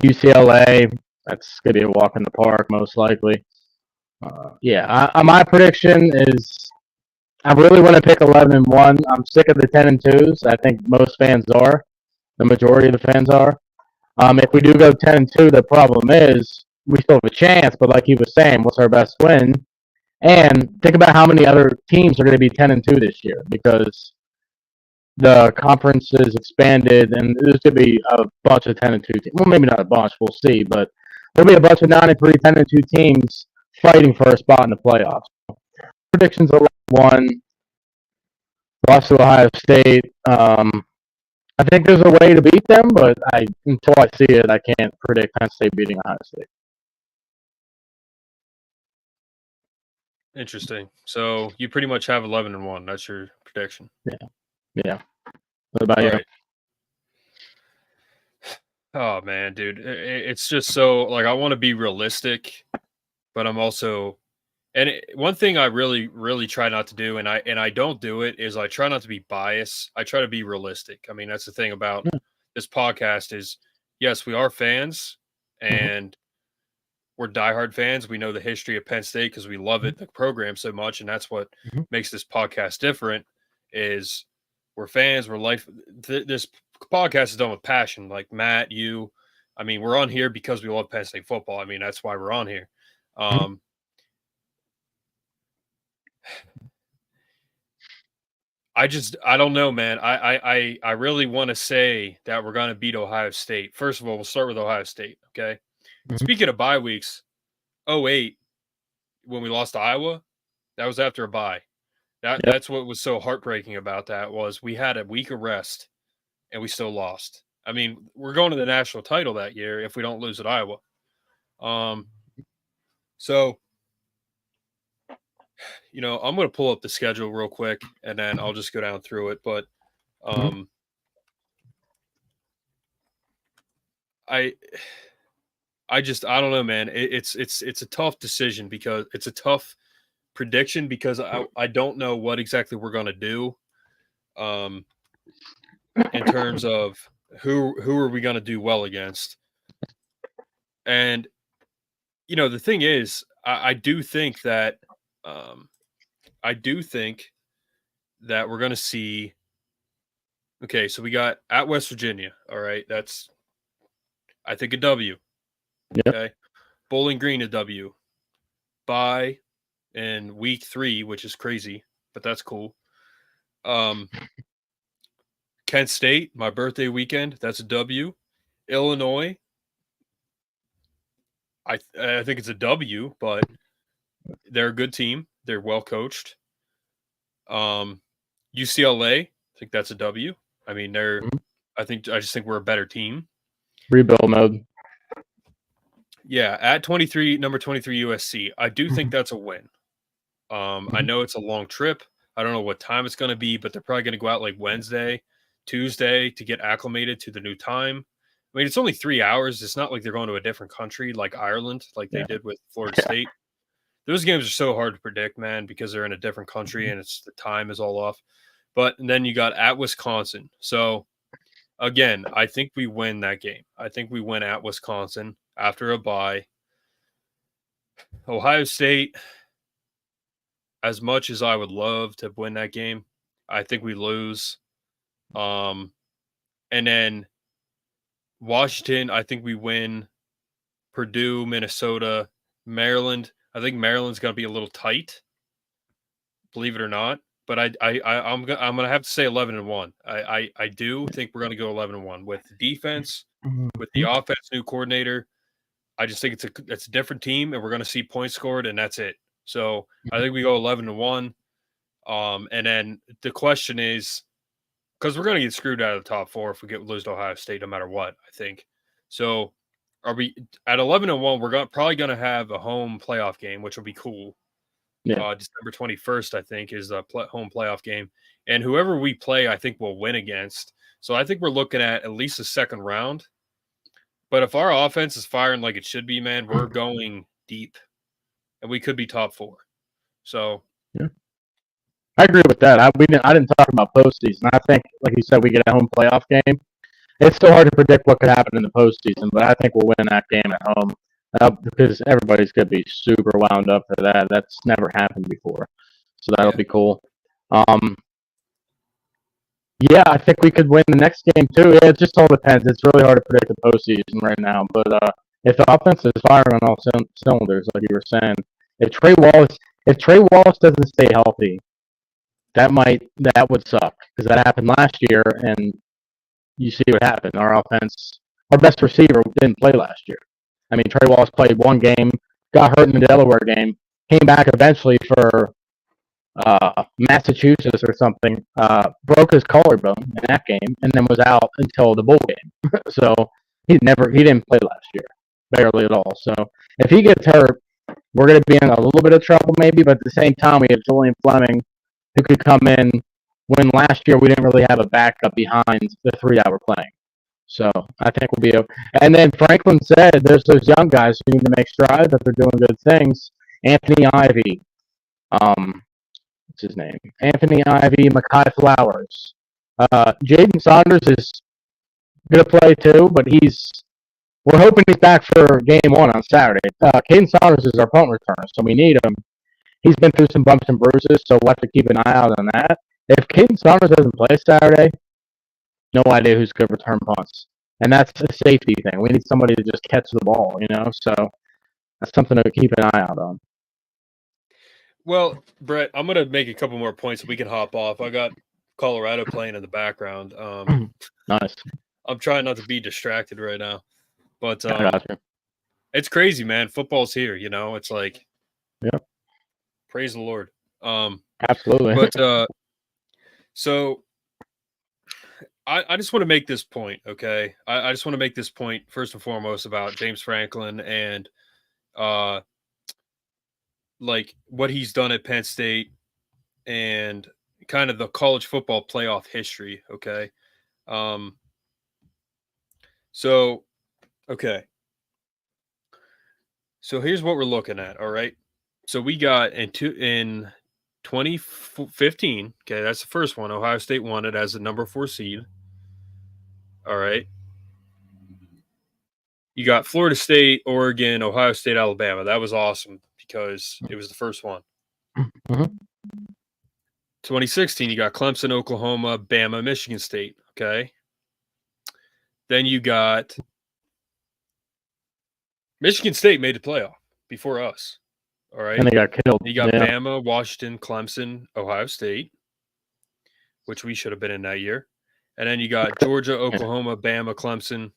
UCLA, that's going to be a walk in the park, most likely. My prediction is I really want to pick 11-1. I'm sick of the 10-2s. I think most fans are. The majority of the fans are. If we do go 10-2, the problem is we still have a chance. But like he was saying, what's our best win? And think about how many other teams are going to be 10-2 this year because the conference is expanded, and there's going to be a bunch of 10-2 teams. Well, maybe not a bunch. We'll see, but there'll be a bunch of 9-3, 10-2 teams fighting for a spot in the playoffs. Predictions 11-1. Lost to Ohio State. I think there's a way to beat them, but until I see it, I can't predict Penn State beating Ohio State. Interesting. So you pretty much have 11-1. That's your prediction. Yeah. What about you? Right. Oh man, dude, it's just so like I want to be realistic, but I'm also, one thing I really try not to do, and I don't do it, is I try not to be biased. I try to be realistic. I mean, that's the thing about this podcast is, yes, we are fans, and we're diehard fans. We know the history of Penn State because we love it, the program so much, and that's what makes this podcast different. Is we're fans. We're life. This podcast is done with passion. Like Matt, you, I mean, we're on here because we love Penn State football. I mean, that's why we're on here. I don't know, man. I really want to say that we're going to beat Ohio State. First of all, we'll start with Ohio State. Okay. Speaking of bye weeks, 2008, when we lost to Iowa, that was after a bye. That's what was so heartbreaking about that was we had a week of rest and we still lost. I mean, we're going to the national title that year if we don't lose at Iowa. So, you know, I'm going to pull up the schedule real quick and then I'll just go down through it. But I don't know, man. It's a tough decision because it's a tough prediction because I don't know what exactly we're going to do in terms of who are we going to do well against. And, you know, the thing is, I do think that we're going to see. Okay, so we got at West Virginia. All right, that's I think a W. Yep. Okay, Bowling Green a W. Bye in week 3, which is crazy, but that's cool. Kent State, my birthday weekend, that's a W. Illinois, I think it's a W, but they're a good team. They're well coached. UCLA, I think that's a W. I mean, I just think we're a better team. Rebuild mode. Yeah, at number 23 USC. I do think that's a win. I know it's a long trip. I don't know what time it's going to be, but they're probably going to go out like Wednesday, Tuesday to get acclimated to the new time. I mean, it's only 3 hours. It's not like they're going to a different country like Ireland, like they did with Florida State. Those games are so hard to predict, man, because they're in a different country and the time is all off. But then you got at Wisconsin. So, again, I think we win that game. I think we win at Wisconsin after a bye. Ohio State, as much as I would love to win that game, I think we lose. And then Washington, I think we win. Purdue, Minnesota, Maryland. I think Maryland's going to be a little tight, believe it or not. But I'm gonna have to say 11-1. I do think we're going to go 11-1 with the defense, with the offense, new coordinator. I just think it's a different team, and we're going to see points scored, and that's it. So I think we go 11-1. And then the question is, because we're going to get screwed out of the top 4 if we lose to Ohio State, no matter what. I think so. Are we at 11-1? We're probably going to have a home playoff game, which will be cool. Yeah. December 21st, I think, is the home playoff game, and whoever we play, I think we'll win against. So I think we're looking at least a second round. But if our offense is firing like it should be, man, we're going deep, and we could be top 4. So yeah, I agree with that. I didn't talk about postseason. I think, like you said, we get a home playoff game. It's still hard to predict what could happen in the postseason, but I think we'll win that game at home because everybody's going to be super wound up for that. That's never happened before, so that'll be cool. Yeah, I think we could win the next game too. Yeah, it just all depends. It's really hard to predict the postseason right now. But if the offense is firing on all cylinders, like you were saying, if Trey Wallace doesn't stay healthy, that would suck because that happened last year, and you see what happened. Our best receiver didn't play last year. I mean, Trey Wallace played one game, got hurt in the Delaware game, came back eventually for Massachusetts or something, broke his collarbone in that game, and then was out until the bowl game. So he didn't play last year, barely at all. So if he gets hurt, we're going to be in a little bit of trouble maybe, but at the same time, we have Julian Fleming who could come in when last year we didn't really have a backup behind the 3 that were playing. So I think we'll be okay. And then Franklin said there's those young guys who need to make strides, that they're doing good things. Anthony Ivy, what's his name? Anthony Ivy, Mekhi Flowers. Jaden Saunders is going to play too, but we're hoping he's back for game 1 on Saturday. Caden Saunders is our punt returner, so we need him. He's been through some bumps and bruises, so we'll have to keep an eye out on that. If Caden Saunders doesn't play Saturday, no idea who's going to return punts. And that's a safety thing. We need somebody to just catch the ball, so that's something to keep an eye out on. Well, Brett, I'm going to make a couple more points so we can hop off. I got Colorado playing in the background. Nice. I'm trying not to be distracted right now. But I got you. It's crazy, man. Football's here, It's like, yeah. Praise the Lord. Absolutely. But so I just want to make this point, okay? I just want to make this point first and foremost about James Franklin and like what he's done at Penn State and kind of the college football playoff history, okay? So here's what we're looking at, all right? So we got in 2015, okay, that's the first one. Ohio State won it as the number 4 seed. All right. You got Florida State, Oregon, Ohio State, Alabama. That was awesome because it was the first one. Mm-hmm. 2016, you got Clemson, Oklahoma, Bama, Michigan State. Okay. Then you got Michigan State made the playoff before us. All right. And they got killed. You got Bama, Washington, Clemson, Ohio State, which we should have been in that year. And then you got Georgia, Oklahoma, Bama, Clemson,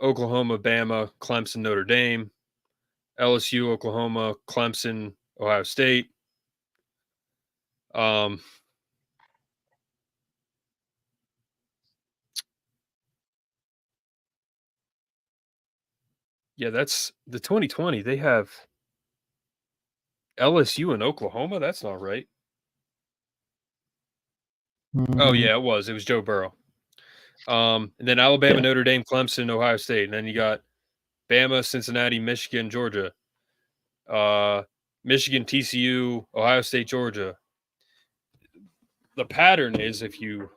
Oklahoma, Bama, Clemson, Notre Dame, LSU, Oklahoma, Clemson, Ohio State. Yeah, that's the 2020. They have LSU and Oklahoma. That's not right. Oh, yeah, it was. It was Joe Burrow. And then Alabama, Notre Dame, Clemson, Ohio State. And then you got Bama, Cincinnati, Michigan, Georgia. Michigan, TCU, Ohio State, Georgia. The pattern is, if you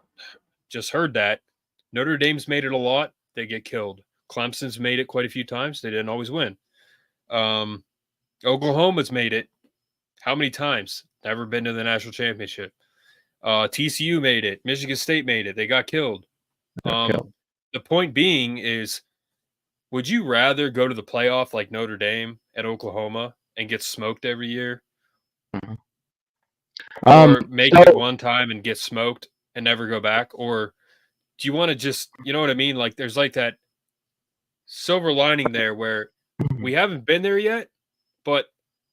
just heard that, Notre Dame's made it a lot. They get killed. Clemson's made it quite a few times. They didn't always win. Oklahoma's made it. How many times? Never been to the national championship. TCU made it. Michigan State made it. They got killed. The point being is, would you rather go to the playoff like Notre Dame at Oklahoma and get smoked every year? Mm-hmm. Or make it one time and get smoked and never go back? Or do you want to just, you know what I mean? Like there's like that silver lining there where we haven't been there yet, but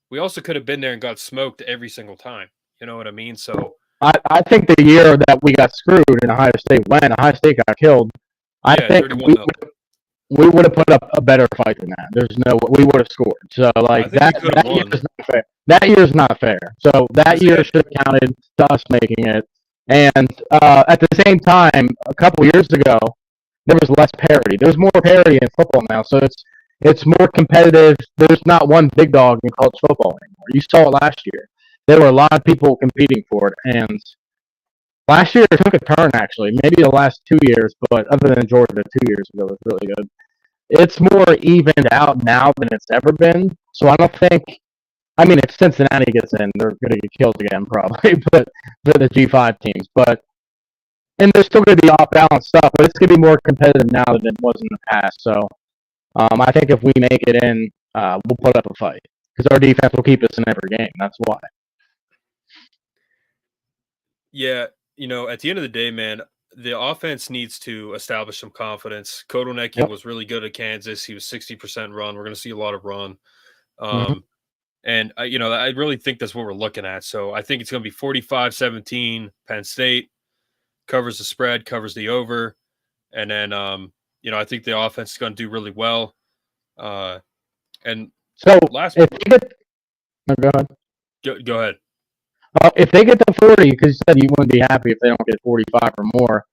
we also could have been there and got smoked every single time. You know what I mean? So I think the year that we got screwed and Ohio State got killed, I think we would have put up a better fight than that. We would have scored. So like that year is not fair. That year is not fair. So that year should have counted to us making it. And at the same time, a couple years ago, there was less parity. There's more parity in football now, so it's more competitive. There's not one big dog in college football anymore. You saw it last year. There were a lot of people competing for it, and last year it took a turn, actually. Maybe the last 2 years, but other than Georgia 2 years ago was really good. It's more evened out now than it's ever been. So I don't think, I mean, if Cincinnati gets in, they're going to get killed again probably, but for the G5 teams. And there's still going to be off-balance stuff, but it's going to be more competitive now than it was in the past. So I think if we make it in, we'll put up a fight because our defense will keep us in every game. That's why. Yeah, at the end of the day, man, the offense needs to establish some confidence. Kotelnicki was really good at Kansas. He was 60% run. We're going to see a lot of run. And, I really think that's what we're looking at. So I think it's going to be 45-17 Penn State. Covers the spread, covers the over. And then, I think the offense is going to do really well. And so last if they get, go ahead. Go ahead. If they get to 40, because you said you wouldn't be happy if they don't get 45 or more,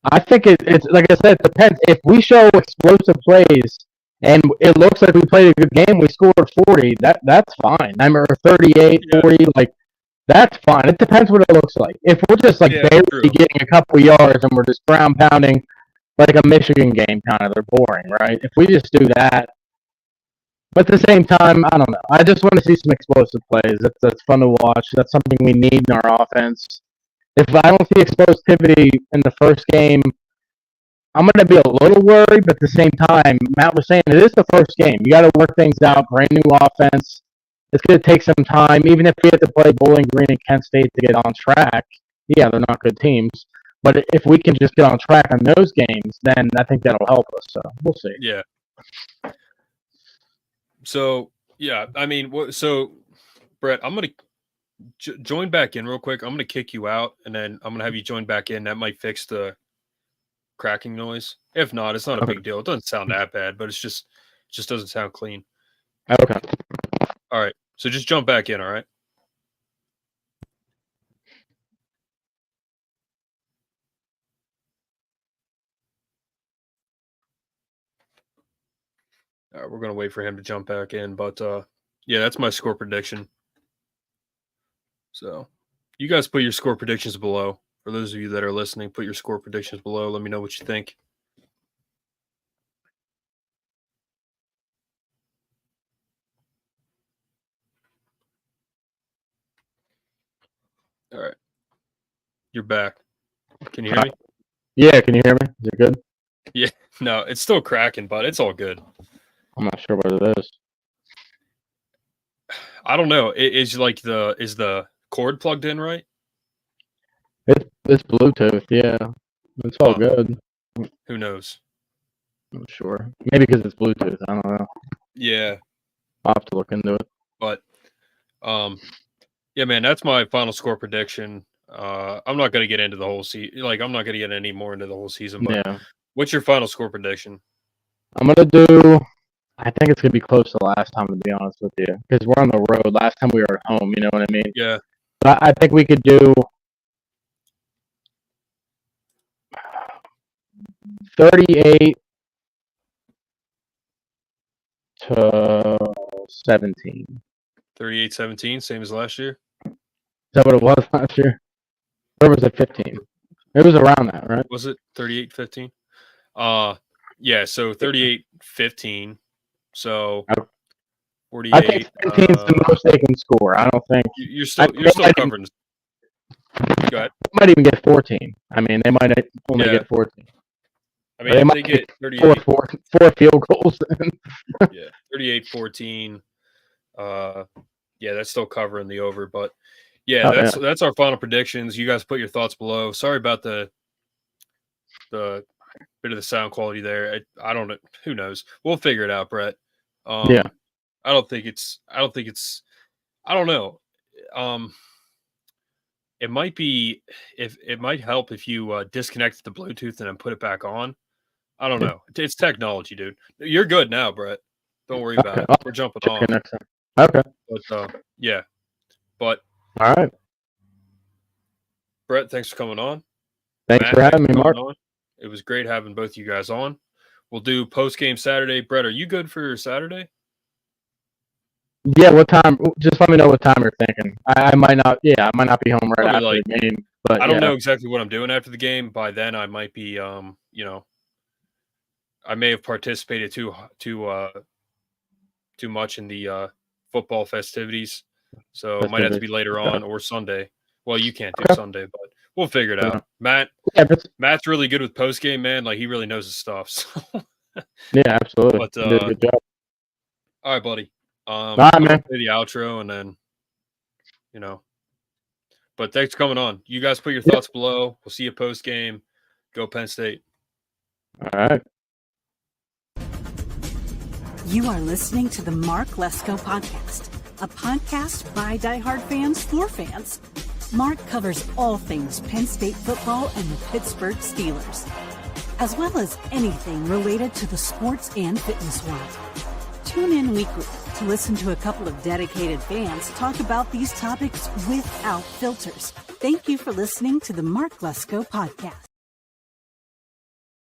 I think it's like I said, it depends. If we show explosive plays and it looks like we played a good game, we scored 40, that's fine. I remember 38, 40, like that's fine. It depends what it looks like. If we're just barely getting a couple yards and we're just ground pounding like a Michigan game, kind of, they're boring, right? If we just do that. But at the same time, I don't know. I just want to see some explosive plays. That's fun to watch. That's something we need in our offense. If I don't see explosivity in the first game, I'm going to be a little worried. But at the same time, Matt was saying it is the first game. You got to work things out. Brand new offense. It's going to take some time. Even if we have to play Bowling Green and Kent State to get on track, yeah, they're not good teams. But if we can just get on track on those games, then I think that'll help us. So we'll see. Yeah. So, yeah, I mean, so, Brett, I'm going to join back in real quick. I'm going to kick you out, and then I'm going to have you join back in. That might fix the cracking noise. If not, it's not a big deal. It doesn't sound that bad, but it just doesn't sound clean. Okay. All right. So just jump back in, all right? All right, we're going to wait for him to jump back in. But, yeah, that's my score prediction. So you guys put your score predictions below. For those of you that are listening, put your score predictions below. Let me know what you think. All right. You're back. Can you hear me? Yeah, can you hear me? Is it good? Yeah. No, it's still cracking, but it's all good. I'm not sure what it is. I don't know. Is the cord plugged in right? It's Bluetooth, yeah. It's all good. Who knows? I'm not sure. Maybe because it's Bluetooth. I don't know. Yeah. I'll have to look into it. But, yeah, man, that's my final score prediction. I'm not going to get into the whole season. Like, I'm not going to get any more into the whole season. But yeah. What's your final score prediction? I'm going to do, I think it's going to be close to last time, to be honest with you. Because we're on the road. Last time we were at home, you know what I mean? Yeah. But I think we could do 38 to 17. 38-17, same as last year? Is that what it was last year? Or was it 15? It was around that, right? Was it 38-15? Yeah, so 38-15. So 48. I think 17 is the most they can score. I don't think you're still covering. Go ahead. They might even get 14. I mean, they might only get 14. I mean, they get 38. Four field goals. Yeah, 38-14. Yeah, that's still covering the over, but yeah, that's our final predictions. You guys put your thoughts below. Sorry about the bit of the sound quality there. I don't know. Who knows? We'll figure it out, Brett. Yeah. I don't know. It might be it might help if you disconnect the Bluetooth and then put it back on. I don't know. It's technology, dude. You're good now, Brett. Don't worry about it. We're jumping on. Okay. But yeah. But all right. Brett, thanks for coming on. Thanks for having me, Mark. It was great having both you guys on. We'll do post-game Saturday. Brett, are you good for Saturday? Yeah, what time? Just let me know what time you're thinking. I might not. Yeah, I might not be home right after the game. But I don't know exactly what I'm doing after the game. By then, I might be, I may have participated too much in the football festivities, so it might have to be later on or Sunday. Well, you can't do Sunday, but we'll figure it out. Matt's really good with post game, man. Like he really knows his stuff. So. Yeah, absolutely. But good job. All right, buddy. All right, man. Play the outro and then, But thanks for coming on. You guys put your thoughts below. We'll see you post game. Go Penn State. All right. You are listening to the Mark Lesko Podcast, a podcast by diehard fans for fans. Mark covers all things Penn State football and the Pittsburgh Steelers, as well as anything related to the sports and fitness world. Tune in weekly to listen to a couple of dedicated fans talk about these topics without filters. Thank you for listening to the Mark Lesko Podcast.